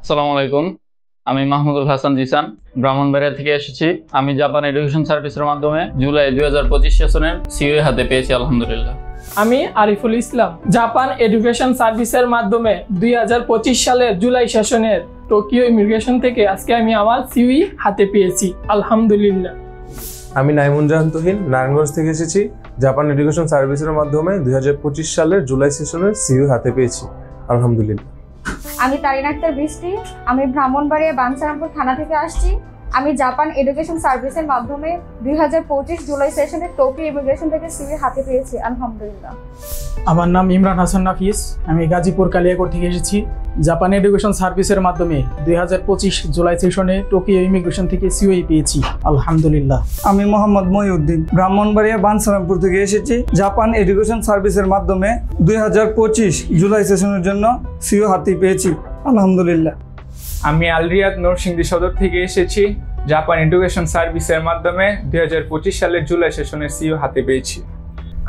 আসসালামু আলাইকুম। আমি মাহমুদুল হাসান জিসান ব্রাহ্মণবাড়িয়া থেকে এসেছি। আমি জাপান এডুকেশন সার্ভিসের মাধ্যমে জুলাই 2025 সেশনের সিওএ হাতে পেয়েছি আলহামদুলিল্লাহ। আমি আরিফুল ইসলাম জাপান এডুকেশন সার্ভিসের মাধ্যমে 2025 সালের জুলাই সেশনের টোকিও ইমিগ্রেশন থেকে আজকে আমি আমার সিওই হাতে পেয়েছি আলহামদুলিল্লাহ। আমি নাইমুন জাহান তুহিন নারায়ণগঞ্জ থেকে এসেছি। জাপান এডুকেশন সার্ভিসের মাধ্যমে 2025 সালের জুলাই সেশনের সিওই হাতে পেয়েছি আলহামদুলিল্লাহ। আমি তারিন আক্তার বৃষ্টি, আমি ব্রাহ্মণবাড়িয়া বাঞ্ছারামপুর থানা থেকে আসছি। আমি জাপান এডুকেশন সার্ভিসের মাধ্যমে 2025 জুলাই সেশনে টোকিও ইমিগ্রেশন থেকে সিওই হাতে পেয়েছি আলহামদুলিল্লাহ। আমার নাম ইমরান হাসান নাফিস, আমি গাজীপুর কালিয়াকোট থেকে এসেছি। জাপান এডুকেশন সার্ভিসের মাধ্যমে 2025 জুলাই সেশনে টোকিও ইমিগ্রেশন থেকে সিওই পেয়েছি আলহামদুলিল্লাহ। আমি মোহাম্মদ মহিউদ্দিন ব্রাহ্মণবাড়িয়া বাঞ্ছারামপুর থেকে এসেছি। জাপান এডুকেশন সার্ভিসের মাধ্যমে 2025 জুলাই সেশনের জন্য সিও হাতে পেয়েছি আলহামদুলিল্লাহ। আমি আলরিয়াদ নরসিংদী সদর থেকে এসেছি। জাপান এডুকেশন সার্ভিসের মাধ্যমে 2025 সালের জুলাই সেশনের সিও হাতে পেয়েছি।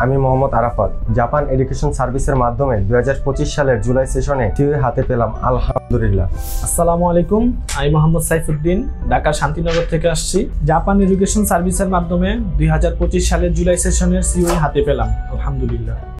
আমি মোহাম্মদ আরাফাত জাপান এডুকেশন সার্ভিসের মাধ্যমে 2025 সালের জুলাই সেশনে সিওই হাতে পেলাম আলহামদুলিল্লাহ। আসসালামু আলাইকুম, আমি মোহাম্মদ সাইফুদ্দিন ঢাকা শান্তিনগর থেকে আসছি। জাপান এডুকেশন সার্ভিসের মাধ্যমে 2025 সালের জুলাই সেশনের সিওই হাতে পেলাম আলহামদুলিল্লাহ।